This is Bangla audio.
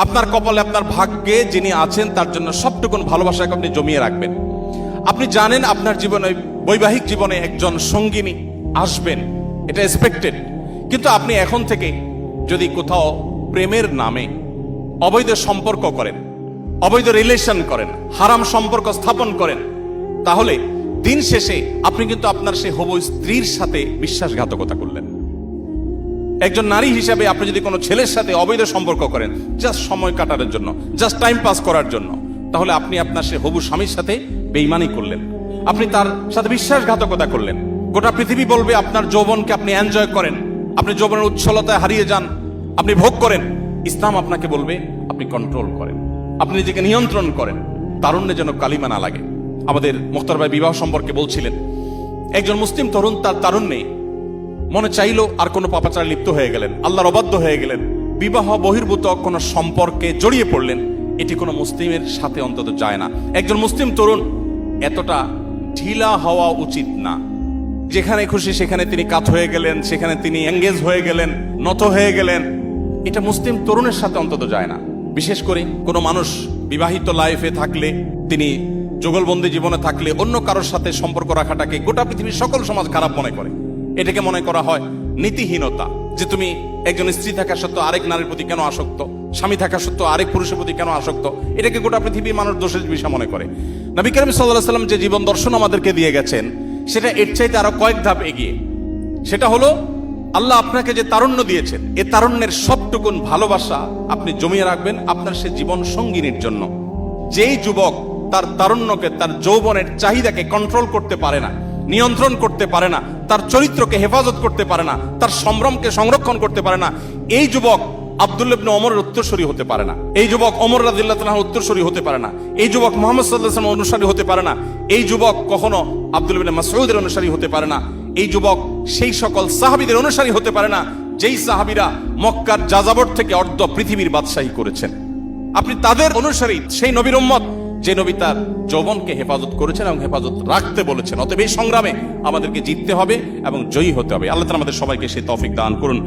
আপনার কপালে, আপনার ভাগ্যে যিনি আছেন তার জন্য সবটুকুন ভালোবাসাকে আপনি জমিয়ে রাখবেন। আপনি জানেন আপনার জীবনে, বৈবাহিক জীবনে একজন সঙ্গিনী আসবেন, এটা এক্সপেক্টেড। কিন্তু আপনি এখন থেকে যদি কোথাও প্রেমের নামে অবৈধ সম্পর্ক করেন, অবৈধ রিলেশন করেন, হারাম সম্পর্ক স্থাপন করেন, তাহলে দিন শেষে আপনি কিন্তু আপনার সেই হবু স্ত্রীর সাথে বিশ্বাসঘাতকতা করলেন। একজন নারী হিসাবে আপনি যদি কোনো ছেলের সাথে অবৈধ সম্পর্ক করেন জাস্ট সময় কাটানোর জন্য, জাস্ট টাইম পাস করার জন্য, তাহলে আপনি আপনার সেই হবু স্বামীর সাথে বেঈমানি করলেন, আপনি তার সাথে বিশ্বাসঘাতকতা করলেন। গোটা পৃথিবী বলবে আপনার যৌবনকে আপনি এনজয় করেন, আপনি যৌবনের উচ্ছলতায় হারিয়ে যান, আপনি ভোগ করেন। ইসলাম আপনাকে বলবে আপনি কন্ট্রোল করেন, আপনি নিজেকে নিয়ন্ত্রণ করেন, তারুণ্যে যেন কালিমা না লাগে। আমাদের মুখতার ভাই বিবাহ সম্পর্কে বলছিলেন, একজন মুসলিম তরুণ তার তারুণ্যে মনে চাইলো আর কোনো পাপাচারে লিপ্ত হয়ে গেলেন, আল্লাহর অবাধ্য হয়ে গেলেন, বিবাহ বহির্ভূত কোনো সম্পর্কে জড়িয়ে পড়লেন। এটি কোনো মুসলিমের সাথে অন্তত যায় না। একজন মুসলিম তরুণ এতটা ঢিলা হওয়া উচিত না। যেখানে খুশি সেখানে তিনি কাত হয়ে গেলেন, সেখানে তিনি এঙ্গেজ হয়ে গেলেন, নত হয়ে গেলেন, এটা মুসলিম তরুণের সাথে অন্তত যায় না। বিশেষ করে কোনো মানুষ বিবাহিত লাইফে থাকলে, তিনি যুগলবন্দি জীবনে থাকলে অন্য কারোর সাথে সম্পর্ক রাখাটাকে গোটা পৃথিবীর সকল সমাজ খারাপ মনে করে। এটাকে মনে করা হয় নীতিহীনতা, যে তুমি একজন স্ত্রী থাকা সত্ত্বেও আরেক নারীর প্রতি কেন আসক্ত, স্বামী থাকা সত্ত্বেও আরেক পুরুষের প্রতি কেন আসক্ত, এটাকে গোটা পৃথিবীর মানুষ দোষের বিষয় মনে করে। নবী করিম সাল্লাল্লাহু আলাইহি ওয়াসাল্লাম যে জীবন দর্শন আমাদেরকে দিয়ে গেছেন সেটা এর চাইতে আরো কয়েক ধাপ এগিয়ে। সেটা হলো আল্লাহ আপনাকে যে তারুণ্য দিয়েছেন, এ তারুণ্যের সবটুকুন ভালোবাসা আপনি জমিয়ে রাখবেন আপনার সে জীবন সঙ্গিনীর জন্য। যেই যুবক তার তারুণ্যকে, তার যৌবনের চাহিদাকে কন্ট্রোল করতে পারে না, নিয়ন্ত্রণ করতে পারে না, তার চরিত্রকে হেফাজত করতে পারে না, তার সম্ভ্রমকে সংরক্ষণ করতে পারে না, এই যুবক আব্দুল্লাহ ইবনে ওমরের উত্তরসূরি হতে পারে না। এই যুবক ওমর রাদিয়াল্লাহু তাআলার উত্তরসূরি হতে পারে না। এই যুবক মুহাম্মদ সাল্লাল্লাহু আলাইহি ওয়াসাল্লামের অনুসারী হতে পারে না। এই যুবক কখনো আব্দুল্লাহ ইবনে মাসউদের অনুসারী হতে পারে না। এই যুবক সেই সকল সাহাবীদের অনুসারী হতে পারে না যেই সাহাবীরা মক্কার যাযাবর থেকে অর্ধ পৃথিবীর বাদশাহী করেছেন। আপনি তাদের অনুসারী, সেই নবীর উম্মত যে নবী তার যৌবনকে হেফাজত করেছেন এবং হেফাজত রাখতে বলেছেন। অতএব এই সংগ্রামে আমাদেরকে জিততে হবে এবং জয়ী হতে হবে। আল্লাহ তাআলা আমাদের সবাইকে সেই তৌফিক দান করুন।